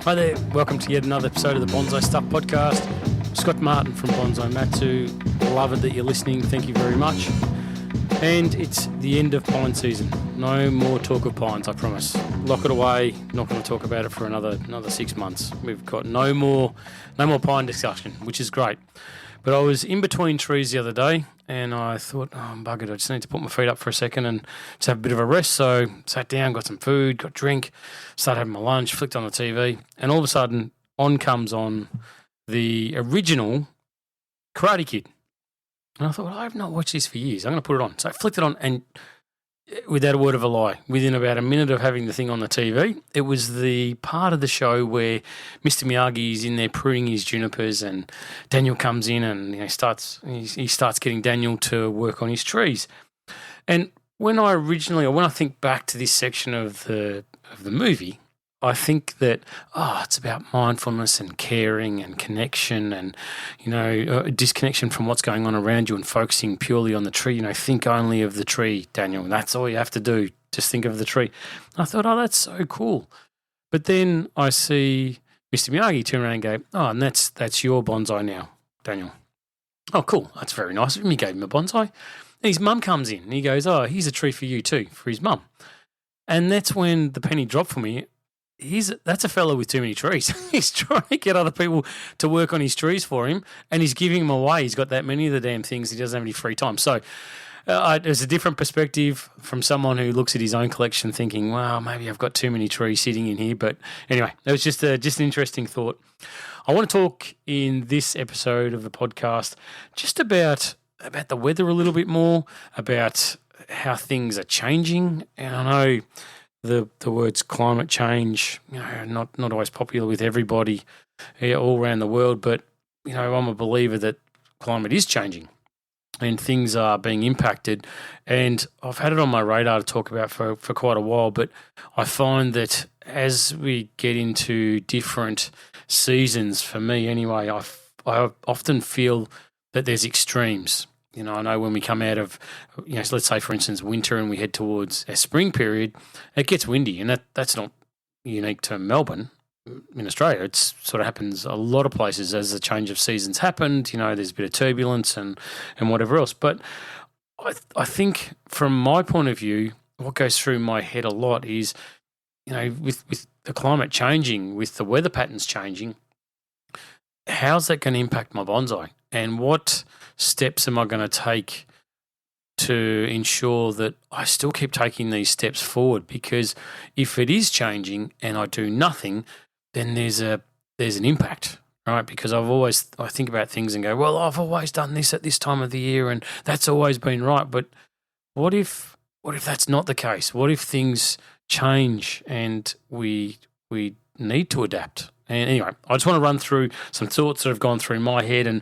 Hi there, welcome to yet another episode of the Bonsai Stuff podcast. Scott Martin from Bonsai Matsu. Love it that you're listening, thank you very much. And it's the end of pine season. No more talk of pines, I promise. Lock it away, not going to talk about it for another 6 months. We've got no more pine discussion, which is great. But I was in between trees the other day and I thought, oh, I'm buggered, I just need to put my feet up for a second and just have a bit of a rest. So sat down, got some food, got drink, started having my lunch, flicked on the TV, and all of a sudden comes on the original Karate Kid. And I thought, well, I have not watched this for years. I'm going to put it on. So I flicked it on and without a word of a lie, within about a minute of having the thing on the TV, it was the part of the show where Mr. Miyagi is in there pruning his junipers and Daniel comes in and he starts getting Daniel to work on his trees. And when I think back to this section of the movie, I think that, it's about mindfulness and caring and connection and, disconnection from what's going on around you and focusing purely on the tree. Think only of the tree, Daniel. That's all you have to do. Just think of the tree. And I thought, that's so cool. But then I see Mr. Miyagi turn around and go, and that's your bonsai now, Daniel. Oh, cool. That's very nice of him. He gave him a bonsai. And his mum comes in and he goes, here's a tree for you too, for his mum. And that's when the penny dropped for me. That's a fellow with too many trees. He's trying to get other people to work on his trees for him, and he's giving them away. He's got that many of the damn things. He doesn't have any free time. So there's a different perspective from someone who looks at his own collection thinking, well, maybe I've got too many trees sitting in here. But anyway, it was just an interesting thought. I want to talk in this episode of the podcast just about the weather a little bit more, about how things are changing. And I know the words climate change, not always popular with everybody all around the world, but, I'm a believer that climate is changing and things are being impacted. And I've had it on my radar to talk about for quite a while, but I find that as we get into different seasons, for me anyway, I often feel that there's extremes. I know when we come out of, so let's say, for instance, winter and we head towards a spring period, it gets windy, and that's not unique to Melbourne. In Australia, it sort of happens a lot of places as the change of seasons happened. There's a bit of turbulence and whatever else. But I think from my point of view, what goes through my head a lot is, with the climate changing, with the weather patterns changing, how's that going to impact my bonsai? And what steps am I going to take to ensure that I still keep taking these steps forward? Because if it is changing and I do nothing, then there's an impact, right? Because I think about things and go, well, I've always done this at this time of the year and that's always been right. But what if that's not the case? What if things change and we need to adapt? And anyway, I just want to run through some thoughts that have gone through my head, and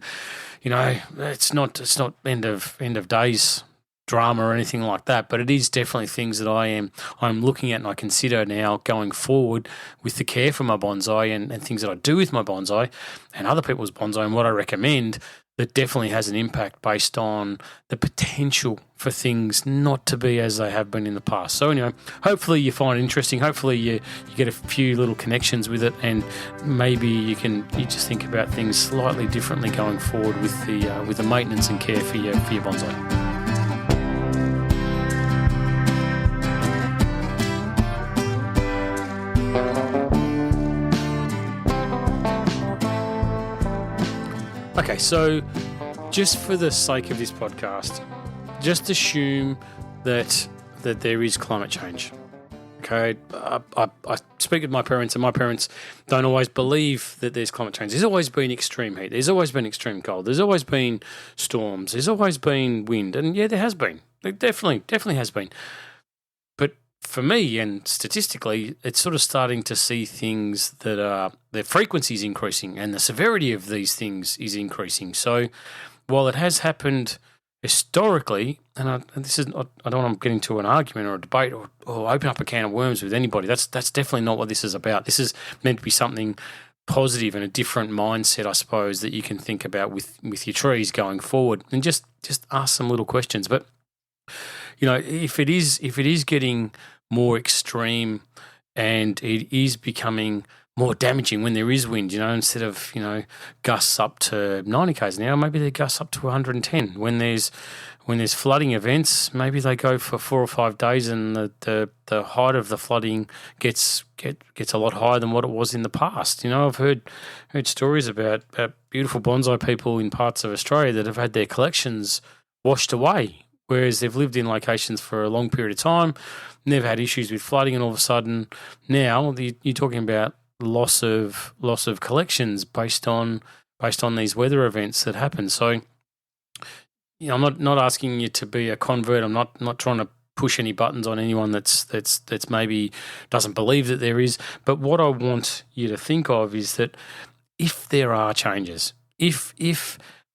it's not end of days drama or anything like that, but it is definitely things that I'm looking at and I consider now going forward with the care for my bonsai and things that I do with my bonsai and other people's bonsai, and what I recommend that definitely has an impact based on the potential for things not to be as they have been in the past. So anyway, hopefully you find it interesting. Hopefully you get a few little connections with it, and maybe you just think about things slightly differently going forward with the maintenance and care for your bonsai. Okay, so just for the sake of this podcast, just assume that there is climate change. Okay, I speak with my parents, and my parents don't always believe that there's climate change. There's always been extreme heat. There's always been extreme cold. There's always been storms. There's always been wind, and yeah, there has been. There definitely has been. But for me, and statistically, it's sort of starting to see things that their frequency is increasing and the severity of these things is increasing. So while it has happened historically, and this is not, I don't want to get into an argument or a debate or open up a can of worms with anybody. That's definitely not what this is about. This is meant to be something positive and a different mindset, I suppose, that you can think about with your trees going forward, and just ask some little questions. But if it is getting more extreme and it is becoming more damaging when there is wind, instead of, gusts up to 90 k's an hour, maybe they gust up to 110. When there's flooding events, maybe they go for 4 or 5 days, and the height of the flooding gets a lot higher than what it was in the past. I've heard stories about beautiful bonsai people in parts of Australia that have had their collections washed away, whereas they've lived in locations for a long period of time, never had issues with flooding, and all of a sudden now you're talking about loss of collections based on these weather events that happen. So, I'm not asking you to be a convert. I'm not trying to push any buttons on anyone that's maybe doesn't believe that there is. But what I want you to think of is that if there are changes, if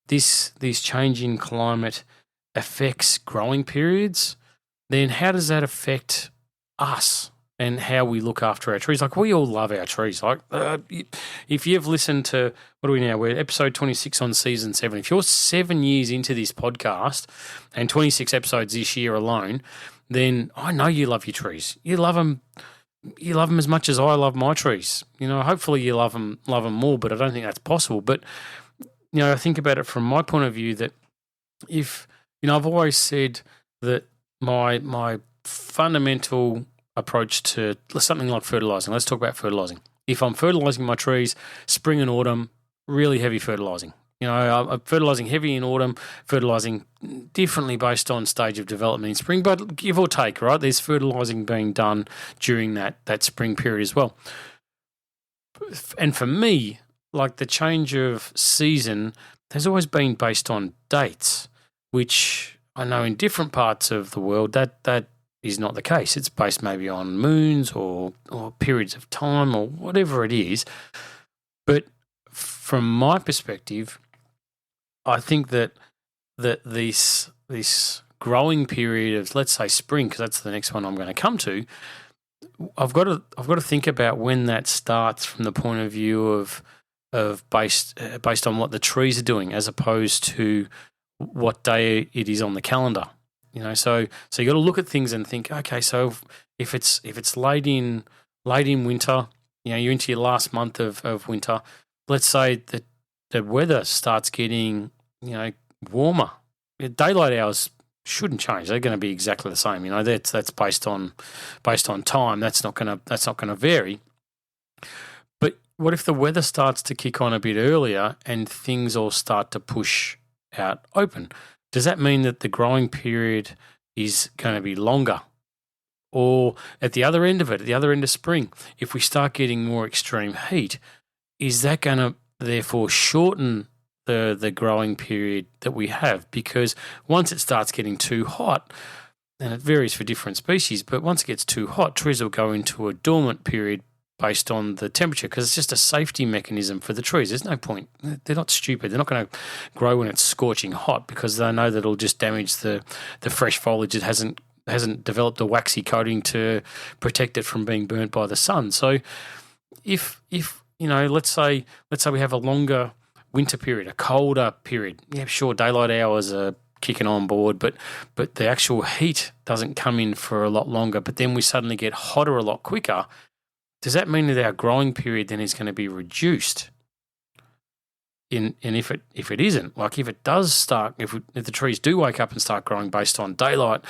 this change in climate affects growing periods, then how does that affect us and how we look after our trees? Like, we all love our trees. Like, if you've listened to, what are we now? We're episode 26 on season 7. If you're 7 years into this podcast and 26 episodes this year alone, then I know you love your trees. You love them as much as I love my trees. Hopefully you love them more, but I don't think that's possible. But, I think about it from my point of view that if, I've always said that my fundamental approach to something like fertilising. Let's talk about fertilising. If I'm fertilising my trees, spring and autumn, really heavy fertilising. I'm fertilising heavy in autumn, fertilising differently based on stage of development in spring, but give or take, right? There's fertilising being done during that spring period as well. And for me, like, the change of season has always been based on dates, which I know in different parts of the world that is not the case. It's based maybe on moons or periods of time or whatever it is. But from my perspective, I think that this growing period of, let's say, spring, because that's the next one I'm going to come to, I've got to think about when that starts from the point of view of based on what the trees are doing, as opposed to what day it is on the calendar. So you got to look at things and think, okay, so if it's late in winter, you're into your last month of winter. Let's say that the weather starts getting warmer. Daylight hours shouldn't change. They're going to be exactly the same. That's based on time. That's not going to vary. But what if the weather starts to kick on a bit earlier and things all start to push out open? Does that mean that the growing period is going to be longer? Or at the other end of it, at the other end of spring, if we start getting more extreme heat, is that going to therefore shorten the growing period that we have? Because once it starts getting too hot, and it varies for different species, but once it gets too hot, trees will go into a dormant period based on the temperature, because it's just a safety mechanism for the trees. There's no point. They're not stupid. They're not going to grow when it's scorching hot, because they know that it'll just damage the fresh foliage. It hasn't developed a waxy coating to protect it from being burnt by the sun. So if let's say we have a longer winter period, a colder period. Yeah, sure, daylight hours are kicking on board, but the actual heat doesn't come in for a lot longer, but then we suddenly get hotter a lot quicker. Does that mean that our growing period then is going to be reduced? And if it isn't, like if it does start, if the trees do wake up and start growing based on daylight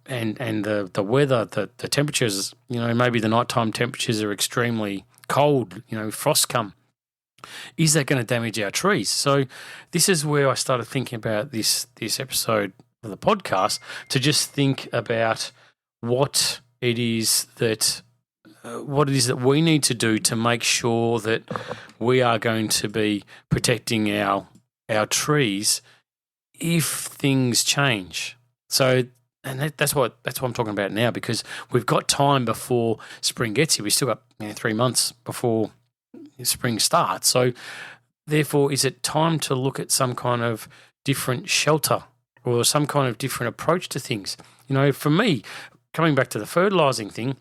and the weather, the temperatures, maybe the nighttime temperatures are extremely cold, frosts come, is that going to damage our trees? So this is where I started thinking about this episode of the podcast, to just think about what it is that we need to do to make sure that we are going to be protecting our trees if things change. So, and that's what I'm talking about now, because we've got time before spring gets here. We've still got 3 months before spring starts. So therefore, is it time to look at some kind of different shelter or some kind of different approach to things? For me, coming back to the fertilising thing,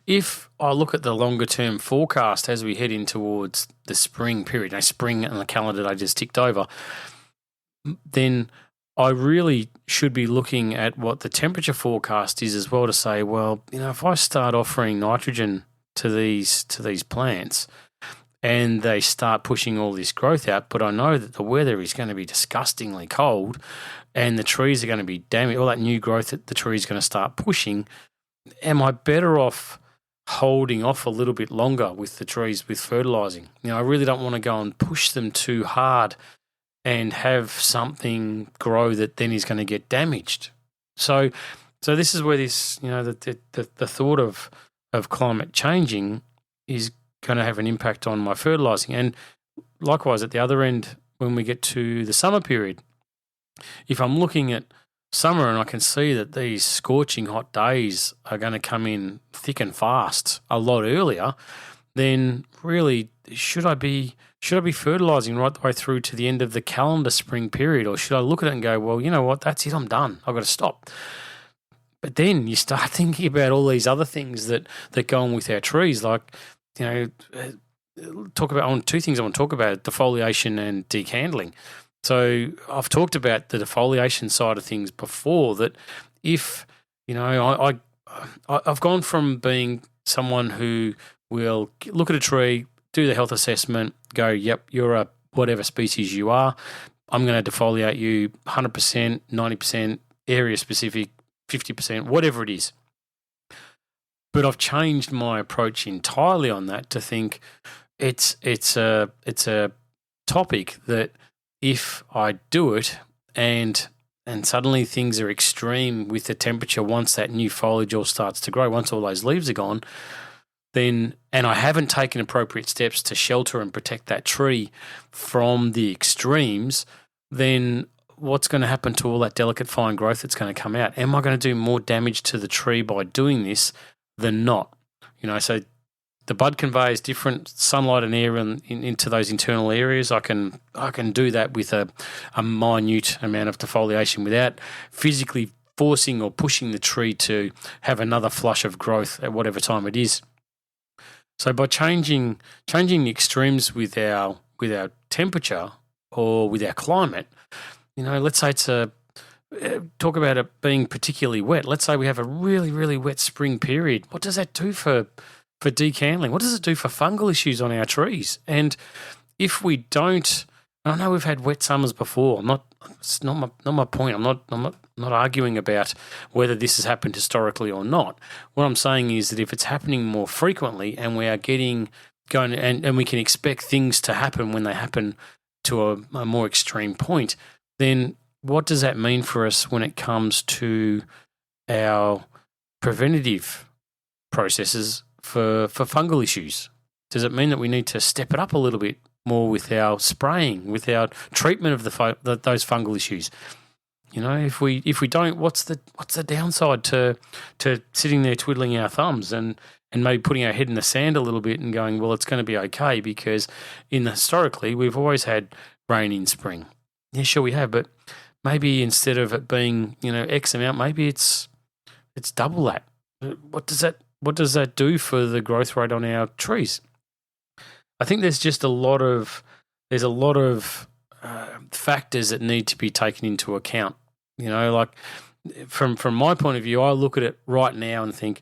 if I look at the longer term forecast as we head in towards the spring period, spring and the calendar I just ticked over, then I really should be looking at what the temperature forecast is as well, to say, well, if I start offering nitrogen to these plants, and they start pushing all this growth out, but I know that the weather is going to be disgustingly cold and the trees are going to be damaged, all that new growth that the tree is going to start pushing, am I better off holding off a little bit longer with the trees with fertilising? I really don't want to go and push them too hard and have something grow that then is going to get damaged. So this is where this, the thought of climate changing is going to have an impact on my fertilising. And likewise, at the other end, when we get to the summer period, if I'm looking at summer and I can see that these scorching hot days are going to come in thick and fast a lot earlier, then really should I be fertilising right the way through to the end of the calendar spring period, or should I look at it and go, well, you know what, that's it, I'm done, I've got to stop. But then you start thinking about all these other things that go on with our trees, like, talk about on two things I want to talk about: defoliation and decandling. So I've talked about the defoliation side of things before. That if I've gone from being someone who will look at a tree, do the health assessment, go, yep, you're a whatever species you are. I'm going to defoliate you 100%, 90%, area specific, 50%, whatever it is. But I've changed my approach entirely on that to think it's a topic that if I do it and suddenly things are extreme with the temperature once that new foliage all starts to grow, once all those leaves are gone, then and I haven't taken appropriate steps to shelter and protect that tree from the extremes, then what's going to happen to all that delicate fine growth that's going to come out? Am I going to do more damage to the tree by doing this than not? So the bud conveys different sunlight and air into those internal areas. I can do that with a minute amount of defoliation without physically forcing or pushing the tree to have another flush of growth at whatever time it is. So by changing the extremes with our temperature or with our climate, let's say talk about it being particularly wet. Let's say we have a really, really wet spring period. What does that do for decandling? What does it do for fungal issues on our trees? And if we don't, I know we've had wet summers before. It's not my point. I'm not arguing about whether this has happened historically or not. What I'm saying is that if it's happening more frequently and we are going and we can expect things to happen when they happen to a more extreme point, then what does that mean for us when it comes to our preventative processes for fungal issues? Does it mean that we need to step it up a little bit more with our spraying, with our treatment of those fungal issues? If we don't, what's the downside to sitting there twiddling our thumbs and maybe putting our head in the sand a little bit and going, well, it's going to be okay because historically we've always had rain in spring. Yeah, sure we have, but maybe instead of it being X amount, maybe it's double that. What does that do for the growth rate on our trees? I think there's just a lot of factors that need to be taken into account. Like from my point of view, I look at it right now and think,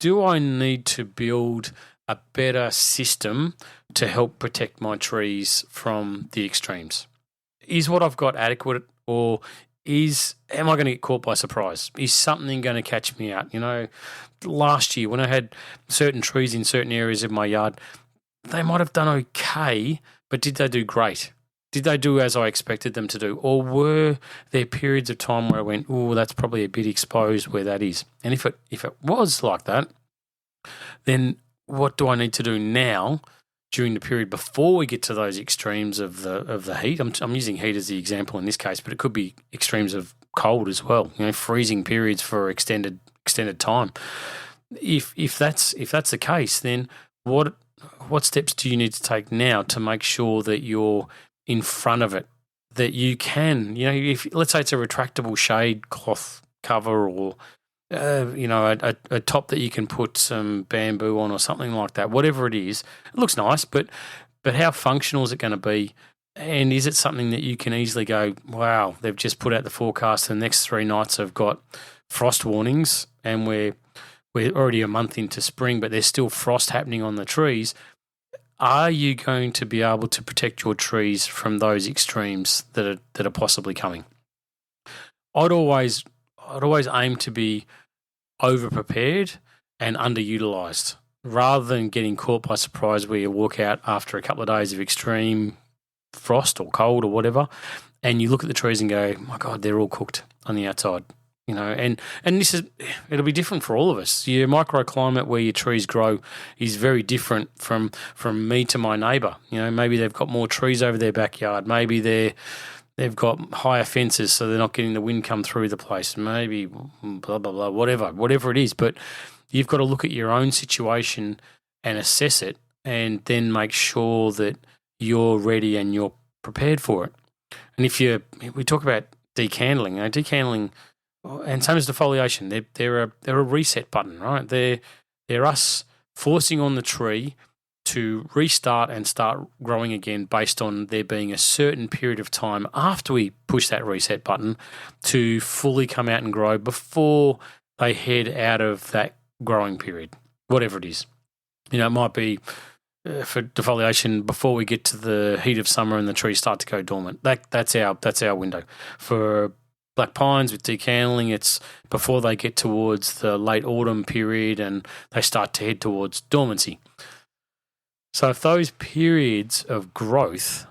do I need to build a better system to help protect my trees from the extremes? Is what I've got adequate, or am I going to get caught by surprise? Is something going to catch me out? Last year when I had certain trees in certain areas of my yard, they might have done okay, but did they do great? Did they do as I expected them to do? Or were there periods of time where I went, oh, that's probably a bit exposed where that is? And if it was like that, then what do I need to do now during the period before we get to those extremes of the heat? I'm using heat as the example in this case, but it could be extremes of cold as well. Freezing periods for extended time. If that's the case, then what steps do you need to take now to make sure that you're in front of it, that you can, if let's say it's a retractable shade cloth cover or a top that you can put some bamboo on or something like that, whatever it is, it looks nice, but how functional is it going to be? And is it something that you can easily go, wow, they've just put out the forecast, the next 3 nights have got frost warnings and we're we're already a month into spring, but there's still frost happening on the trees. Are you going to be able to protect your trees from those extremes that are possibly coming? I'd always aim to be over prepared and underutilized, rather than getting caught by surprise where you walk out after a couple of days of extreme frost or cold or whatever, and you look at the trees and go, my God, they're all cooked on the outside. And it'll be different for all of us. Your microclimate where your trees grow is very different from me to my neighbour. Maybe they've got more trees over their backyard. Maybe they've got higher fences so they're not getting the wind come through the place. Maybe blah, blah, blah, whatever it is. But you've got to look at your own situation and assess it, and then make sure that you're ready and you're prepared for it. And we talk about decandling, decandling, and same as defoliation, they're a reset button, right? They're us forcing on the tree to restart and start growing again based on there being a certain period of time after we push that reset button to fully come out and grow before they head out of that growing period, whatever it is. It might be for defoliation before we get to the heat of summer and the trees start to go dormant. That's our window. For black pines with decandling, it's before they get towards the late autumn period and they start to head towards dormancy. So if those periods of growth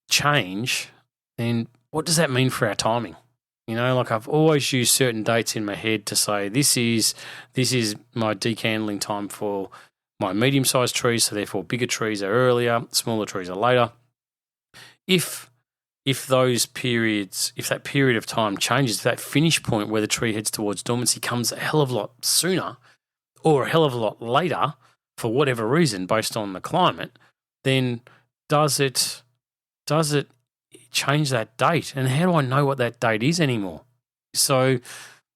change, then what does that mean for our timing? I've always used certain dates in my head to say this is my decandling time for my medium-sized trees, so therefore bigger trees are earlier, smaller trees are later. If that period of time changes, that finish point where the tree heads towards dormancy comes a hell of a lot sooner or a hell of a lot later for whatever reason based on the climate, then does it change that date? And how do I know what that date is anymore? So,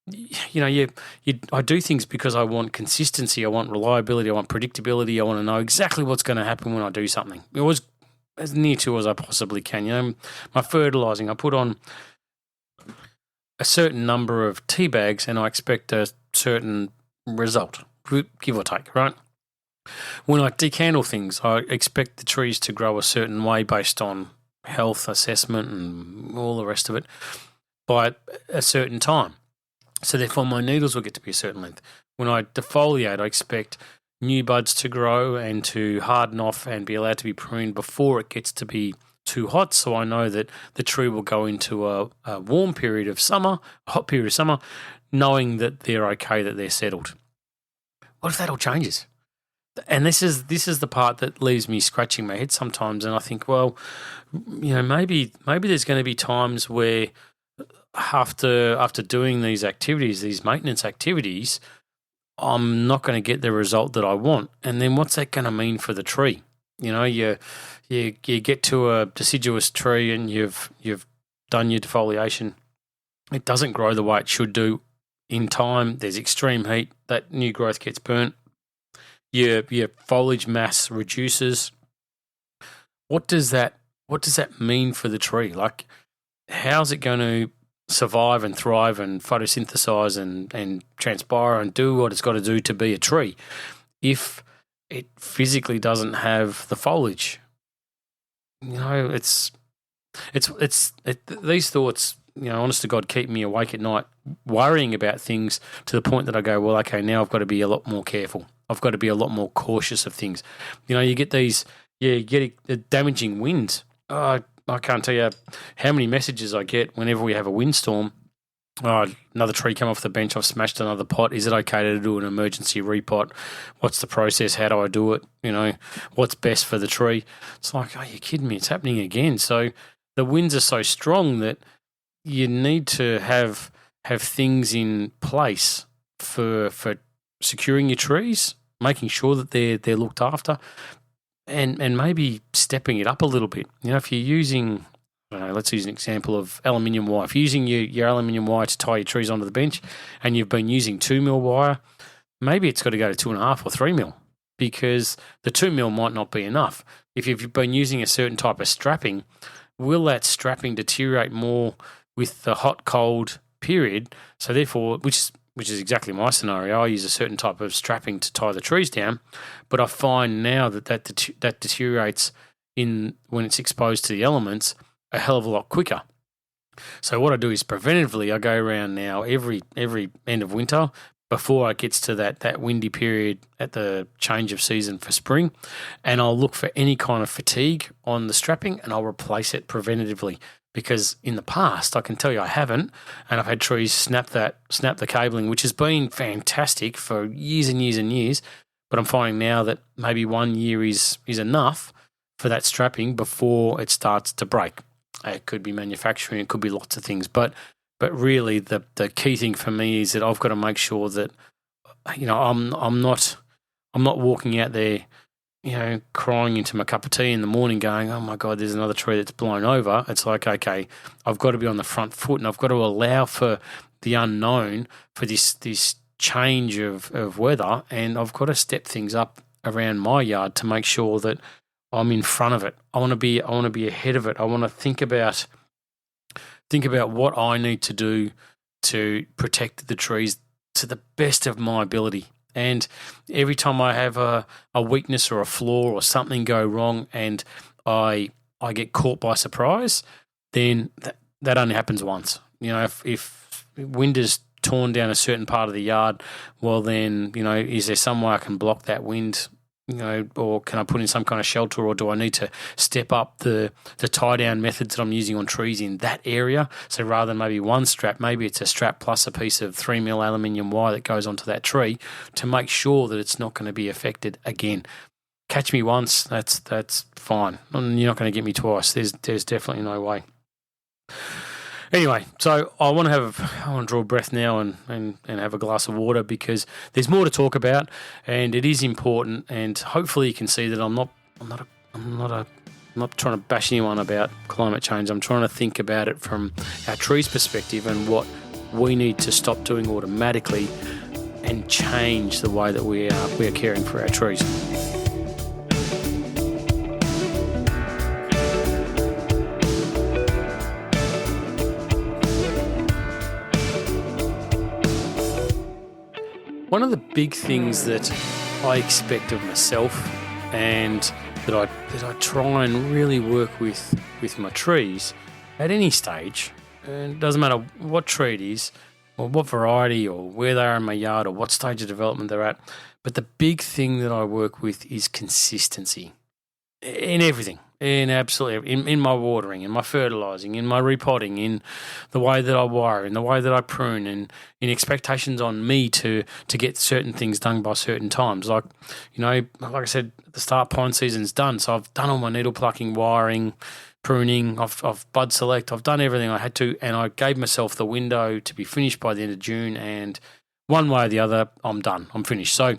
I do things because I want consistency, I want reliability, I want predictability, I want to know exactly what's going to happen when I do something. It was as near to as I possibly can. My fertilising, I put on a certain number of tea bags and I expect a certain result, give or take, right? When I decandle things, I expect the trees to grow a certain way based on health assessment and all the rest of it by a certain time. So therefore my needles will get to be a certain length. When I defoliate, I expect new buds to grow and to harden off and be allowed to be pruned before it gets to be too hot, so I know that the tree will go into a warm period of summer, a hot period of summer, knowing that they're okay, that they're settled. What if that all changes? And this is the part that leaves me scratching my head sometimes, and I think, well, maybe there's going to be times where after doing these activities, these maintenance activities, I'm not going to get the result that I want. And then what's that going to mean for the tree? You get to a deciduous tree and you've done your defoliation. It doesn't grow the way it should do in time. There's extreme heat. That new growth gets burnt. Your foliage mass reduces. What does that mean for the tree? Like, how's it going to survive and thrive and photosynthesize and transpire and do what it's got to do to be a tree if it physically doesn't have the foliage? These thoughts, honest to God, keep me awake at night worrying about things to the point that I go, well, okay, now I've got to be a lot more careful. I've got to be a lot more cautious of things. You get a damaging winds. I can't tell you how many messages I get whenever we have a windstorm. Another tree come off the bench. I've smashed another pot. Is it okay to do an emergency repot? What's the process? How do I do it? What's best for the tree? It's like, are you kidding me? It's happening again. So the winds are so strong that you need to have things in place for securing your trees, making sure that they're looked after, and maybe stepping it up a little bit. If you're using, let's use an example of aluminium wire. If you're using your aluminium wire to tie your trees onto the bench and you've been using 2 mil wire, maybe it's got to go to 2.5 or 3 mil, because the 2 mil might not be enough. If you've been using a certain type of strapping, will that strapping deteriorate more with the hot, cold period? So therefore, which which is exactly my scenario. I use a certain type of strapping to tie the trees down, but I find now that deteriorates when it's exposed to the elements a hell of a lot quicker. So what I do is preventatively, I go around now every end of winter before it gets to that windy period at the change of season for spring, and I'll look for any kind of fatigue on the strapping and I'll replace it preventatively. Because in the past, I can tell you I haven't, and I've had trees snap the cabling, which has been fantastic for years and years and years. But I'm finding now that maybe 1 year is enough for that strapping before it starts to break. It could be manufacturing, it could be lots of things, but really the key thing for me is that I've got to make sure that I'm not walking out there, crying into my cup of tea in the morning going, oh my God, there's another tree that's blown over. It's like, okay, I've got to be on the front foot and I've got to allow for the unknown, for this change of weather, and I've got to step things up around my yard to make sure that I'm in front of it. I want to be ahead of it. I want to think about what I need to do to protect the trees to the best of my ability. And every time I have a weakness or a flaw or something go wrong and I get caught by surprise, then that only happens once. If wind is torn down a certain part of the yard, well then, is there some way I can block that wind? Or can I put in some kind of shelter, or do I need to step up the tie down methods that I'm using on trees in that area? So rather than maybe one strap, maybe it's a strap plus a piece of 3mm aluminium wire that goes onto that tree to make sure that it's not going to be affected again. Catch me once, that's fine. You're not going to get me twice. There's definitely no way. Anyway, so I want to draw a breath now and have a glass of water, because there's more to talk about and it is important, and hopefully you can see that I'm not trying to bash anyone about climate change. I'm trying to think about it from our trees' perspective and what we need to stop doing automatically and change the way that we are caring for our trees. One of the big things that I expect of myself, and that I try and really work with my trees at any stage, and it doesn't matter what tree it is, or what variety, or where they are in my yard, or what stage of development they're at, but the big thing that I work with is consistency in everything. In my watering, in my fertilising, in my repotting, in the way that I wire, in the way that I prune, and in expectations on me to get certain things done by certain times. Like I said at the start, pine season's done, so I've done all my needle plucking, wiring, pruning, I've bud select, I've done everything I had to, and I gave myself the window to be finished by the end of June, and one way or the other, I'm done, I'm finished. So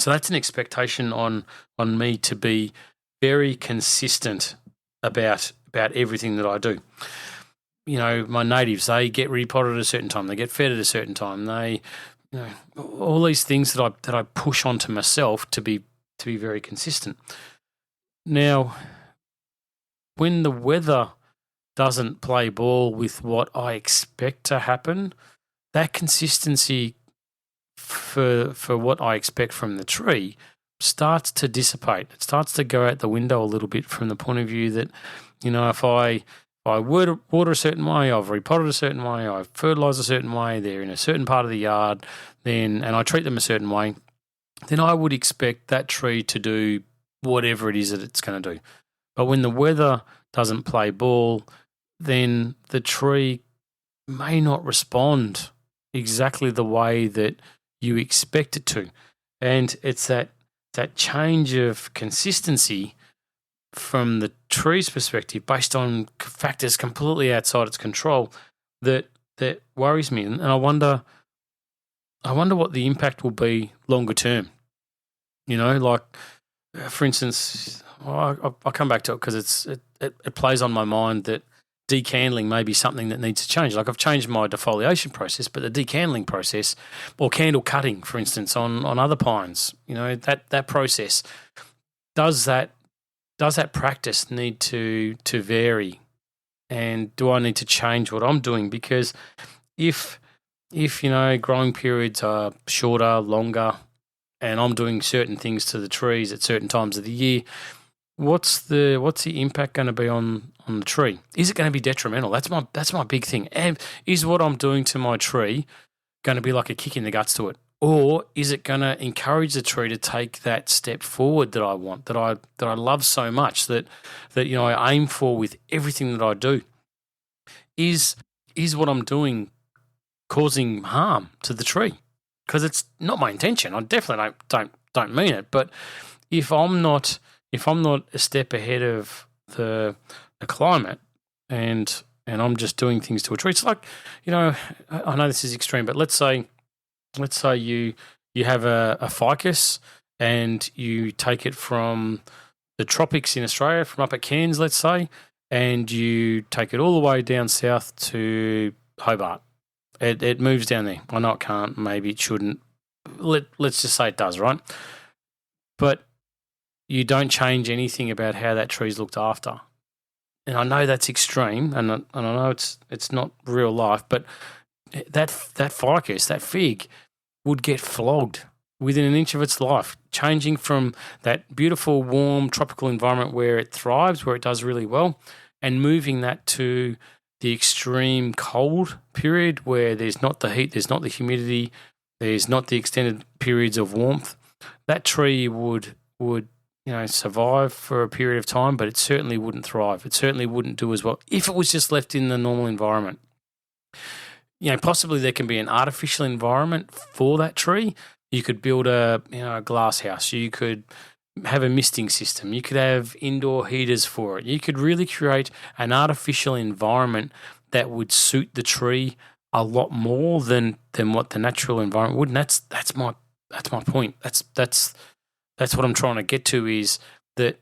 that's an expectation on me to be very consistent about everything that I do. My natives, they get repotted at a certain time, they get fed at a certain time, they, all these things that I push onto myself to be very consistent. Now, when the weather doesn't play ball with what I expect to happen, that consistency for what I expect from the tree starts to dissipate. It starts to go out the window a little bit, from the point of view that, if I water a certain way, I've repotted a certain way, I've fertilised a certain way, they're in a certain part of the yard, and I treat them a certain way, then I would expect that tree to do whatever it is that it's going to do. But when the weather doesn't play ball, then the tree may not respond exactly the way that you expect it to. And it's that change of consistency from the tree's perspective, based on factors completely outside its control, that worries me. And I wonder what the impact will be longer term. Like, for instance, I'll come back to it because it plays on my mind that decandling may be something that needs to change. Like, I've changed my defoliation process, but the decandling process, or candle cutting, for instance, on other pines, that process, does that practice need to vary? And do I need to change what I'm doing? Because if if growing periods are shorter, longer, and I'm doing certain things to the trees at certain times of the year, what's the impact going to be on the tree? Is it going to be detrimental? That's my big thing. And is what I'm doing to my tree going to be like a kick in the guts to it, or is it going to encourage the tree to take that step forward that I want, that I love so much, that I aim for with everything that I do? Is what I'm doing causing harm to the tree? Because it's not my intention. I definitely don't mean it. But if I'm not a step ahead of the climate, and I'm just doing things to a tree, it's like, I know this is extreme, but let's say you have a ficus and you take it from the tropics in Australia, from up at Cairns, let's say, and you take it all the way down south to Hobart. It moves down there. I know it can't. Maybe it shouldn't. Let's just say it does, right? But you don't change anything about how that tree's looked after. And I know that's extreme, and I know it's not real life, but that ficus, that fig, would get flogged within an inch of its life, changing from that beautiful, warm, tropical environment where it thrives, where it does really well, and moving that to the extreme cold period where there's not the heat, there's not the humidity, there's not the extended periods of warmth. That tree would survive for a period of time, but it certainly wouldn't thrive. It certainly wouldn't do as well if it was just left in the normal environment. Possibly there can be an artificial environment for that tree. You could build a glass house. You could have a misting system. You could have indoor heaters for it. You could really create an artificial environment that would suit the tree a lot more than what the natural environment would. And that's my point. That's what I'm trying to get to, is that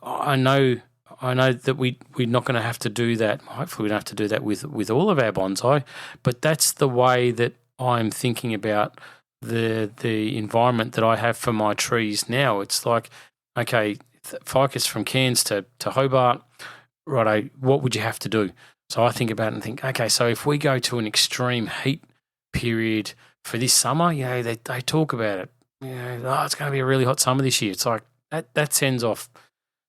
I know that we're not going to have to do that. Hopefully we don't have to do that with all of our bonsai, but that's the way that I'm thinking about the environment that I have for my trees now. It's like, okay, ficus from Cairns to Hobart, righto, what would you have to do? So I think about it and think, okay, so if we go to an extreme heat period for this summer, they talk about it. It's going to be a really hot summer this year. It's like that sends off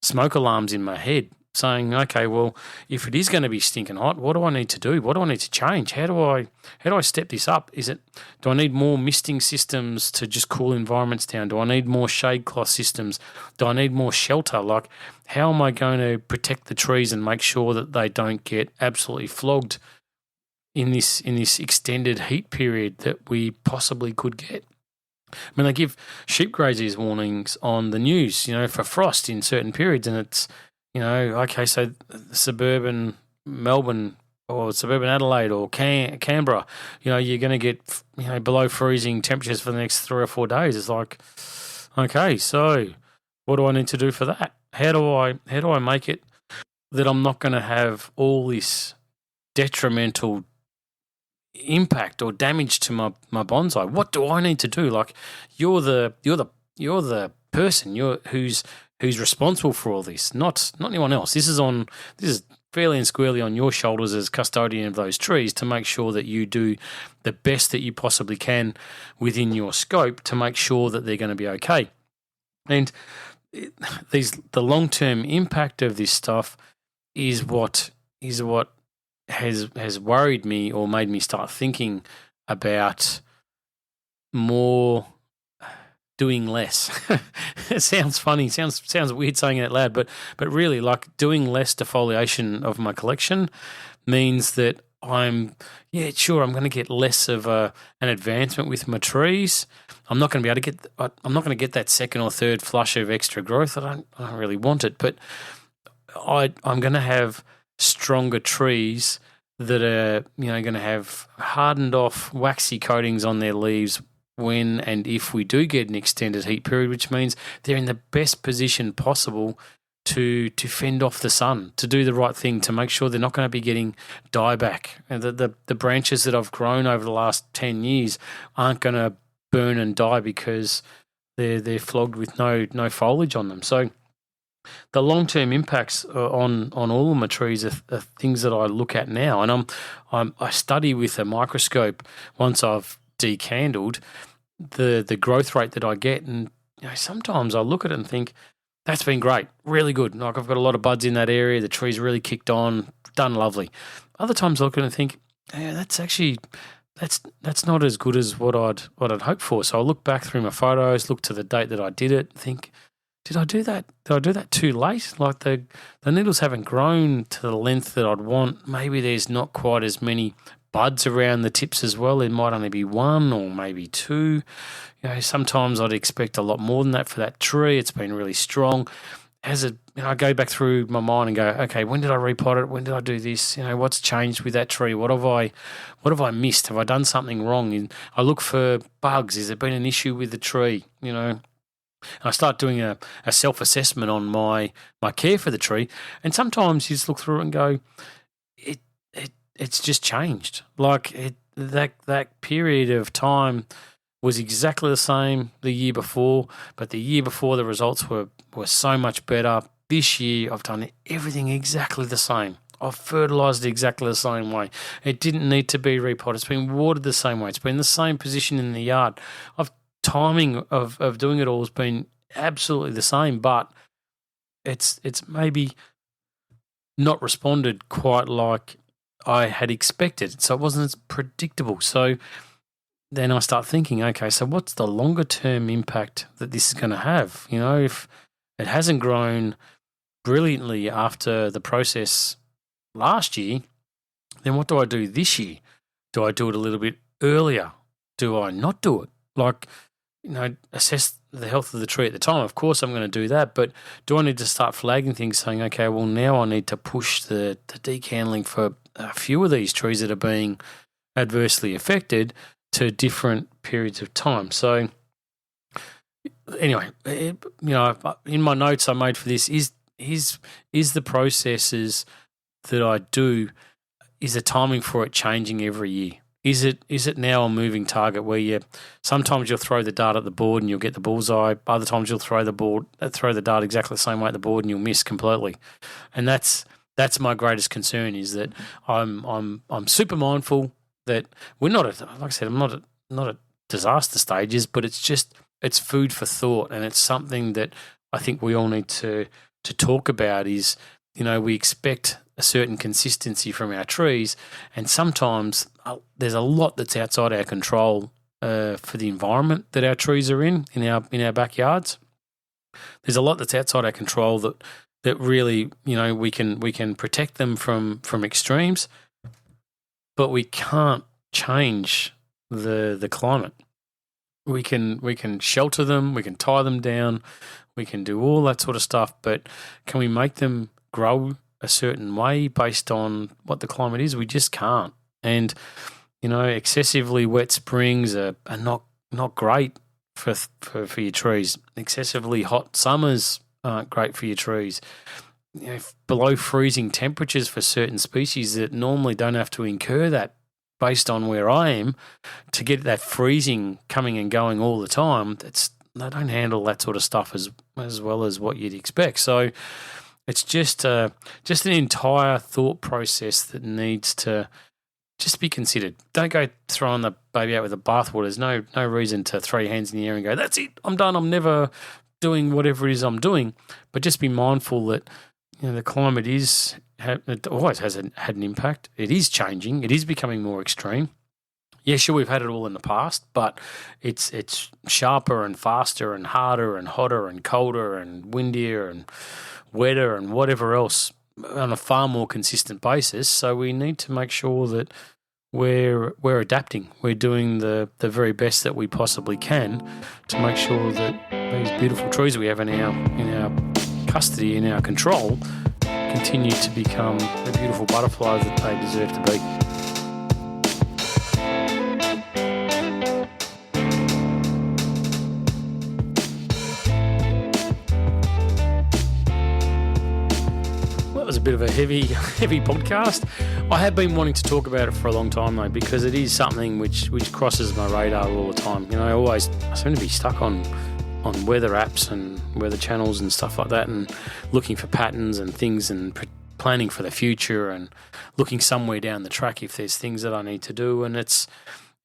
smoke alarms in my head, saying, okay, well, if it is going to be stinking hot, what do I need to do? What do I need to change? How do I step this up? Do I need more misting systems to just cool environments down? Do I need more shade cloth systems? Do I need more shelter? Like, how am I going to protect the trees and make sure that they don't get absolutely flogged in this extended heat period that we possibly could get? I mean, they give sheep graziers warnings on the news, for frost in certain periods, and it's, okay, so suburban Melbourne or suburban Adelaide or Canberra, you're going to get, below freezing temperatures for the next 3 or 4 days. It's like, okay, so what do I need to do for that? How do I make it that I'm not going to have all this detrimental impact or damage to my bonsai? What do I need to do? Like, you're the person who's responsible for all this, not anyone else. This is fairly and squarely on your shoulders as custodian of those trees, to make sure that you do the best that you possibly can within your scope to make sure that they're going to be okay. And the long-term impact of this stuff is what has worried me, or made me start thinking about more doing less. It sounds funny, sounds weird saying it out loud, but really, like, doing less defoliation of my collection means that I'm going to get less of an advancement with my trees. I'm not going to get that second or third flush of extra growth. I don't really want it, but I'm going to have stronger trees that are, going to have hardened off waxy coatings on their leaves when and if we do get an extended heat period, which means they're in the best position possible to fend off the sun, to do the right thing, to make sure they're not going to be getting dieback. And the branches that I've grown over the last 10 years aren't going to burn and die because they're flogged with no foliage on them. So the long-term impacts on all of my trees are things that I look at now, and I study with a microscope once I've decandled the growth rate that I get, and sometimes I look at it and think that's been great, really good. Like I've got a lot of buds in that area, the tree's really kicked on, done lovely. Other times I look at it and think, yeah, that's not as good as what I'd hoped for. So I look back through my photos, look to the date that I did it, think, did I do that? Did I do that too late? Like the needles haven't grown to the length that I'd want. Maybe there's not quite as many buds around the tips as well. There might only be one or maybe two. Sometimes I'd expect a lot more than that for that tree. It's been really strong. I go back through my mind and go, okay, when did I repot it? When did I do this? What's changed with that tree? What have I missed? Have I done something wrong? And I look for bugs. Has there been an issue with the tree? I start doing a self-assessment on my care for the tree, and sometimes you just look through it and go, it's just changed. Like that period of time was exactly the same the year before, but the year before the results were so much better. This year I've done everything exactly the same. I've fertilised it exactly the same way. It didn't need to be repotted. It's been watered the same way. It's been the same position in the yard. Timing of doing it all has been absolutely the same, but it's maybe not responded quite like I had expected. So it wasn't as predictable. So then I start thinking, okay, so what's the longer term impact that this is going to have? If it hasn't grown brilliantly after the process last year, then what do I do this year? Do I do it a little bit earlier? Do I not do it? Like, assess the health of the tree at the time. Of course, I'm going to do that, but do I need to start flagging things saying, okay, well, now I need to push the decandling for a few of these trees that are being adversely affected to different periods of time. So anyway, in my notes I made for this is the processes that I do, is the timing for it changing every year? Is it now a moving target where sometimes you'll throw the dart at the board and you'll get the bullseye, other times you'll throw the dart exactly the same way at the board and you'll miss completely. And that's my greatest concern, is that I'm super mindful that we're not at, like I said, I'm not at disaster stages, but it's food for thought, and it's something that I think we all need to talk about. Is we expect a certain consistency from our trees, and sometimes there's a lot that's outside our control for the environment that our trees are in our backyards. There's a lot that's outside our control that really we can protect them from extremes, but we can't change the climate. We can shelter them, we can tie them down, we can do all that sort of stuff, but can we make them grow a certain way based on what the climate is? We just can't. And excessively wet springs are not great for your trees. Excessively hot summers aren't great for your trees. Below freezing temperatures for certain species that normally don't have to incur that, based on where I am, to get that freezing coming and going all the time, they don't handle that sort of stuff as well as what you'd expect. So it's just an entire thought process that needs to just be considered. Don't go throwing the baby out with the bathwater. There's no reason to throw your hands in the air and go, that's it, I'm done, I'm never doing whatever it is I'm doing. But just be mindful that the climate it always has had an impact. It is changing. It is becoming more extreme. Yeah, sure, we've had it all in the past, but it's sharper and faster and harder and hotter and colder and windier and wetter and whatever else on a far more consistent basis. So we need to make sure that we're adapting. We're doing the very best that we possibly can to make sure that these beautiful trees we have in our custody, in our control, continue to become the beautiful butterflies that they deserve to be. Well, that was a bit of a heavy podcast. I have been wanting to talk about it for a long time though, because it is something which crosses my radar all the time. I seem to be stuck on on weather apps and weather channels and stuff like that, and looking for patterns and things, and planning for the future, and looking somewhere down the track if there's things that I need to do. And it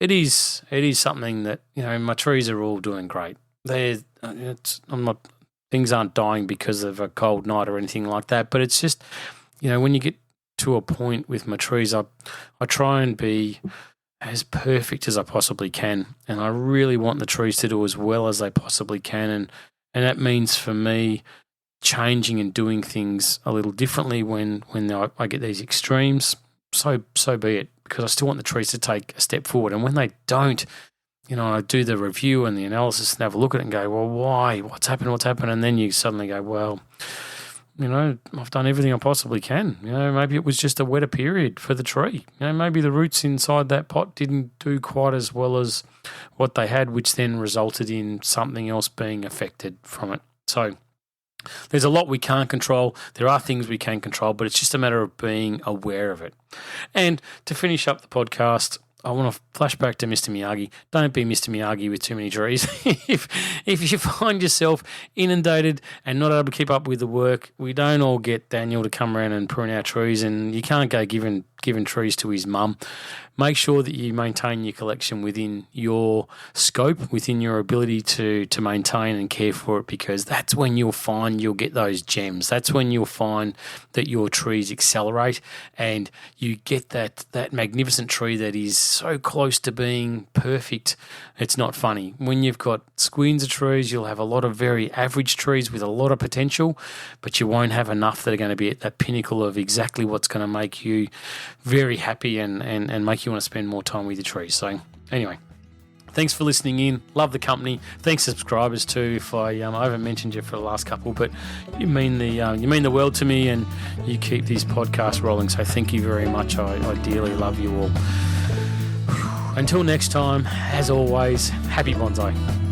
is something that, my trees are all doing great. Things aren't dying because of a cold night or anything like that, but it's just, when you get to a point with my trees, I try and be as perfect as I possibly can, and I really want the trees to do as well as they possibly can, and that means for me changing and doing things a little differently when I get these extremes. So be it, because I still want the trees to take a step forward, and when they don't, I do the review and the analysis and have a look at it and go, well, why? What's happened? And then you suddenly go, well, I've done everything I possibly can. Maybe it was just a wetter period for the tree. Maybe the roots inside that pot didn't do quite as well as what they had, which then resulted in something else being affected from it. So there's a lot we can't control. There are things we can control, but it's just a matter of being aware of it. And to finish up the podcast, I want to flash back to Mr. Miyagi. Don't be Mr. Miyagi with too many trees. If you find yourself inundated and not able to keep up with the work, we don't all get Daniel to come around and prune our trees, and you can't go giving trees to his mum. Make sure that you maintain your collection within your scope, within your ability to maintain and care for it, because that's when you'll get those gems. That's when you'll find that your trees accelerate and you get that magnificent tree that is so close to being perfect. It's not funny. When you've got squeens of trees, you'll have a lot of very average trees with a lot of potential, but you won't have enough that are going to be at that pinnacle of exactly what's going to make you very happy and make you want to spend more time with your trees. So anyway, thanks for listening in. Love the company. Thanks subscribers too. If I haven't mentioned you for the last couple, but you mean the world to me, and you keep these podcasts rolling. So thank you very much. I dearly love you all. Until next time, as always, happy bonsai.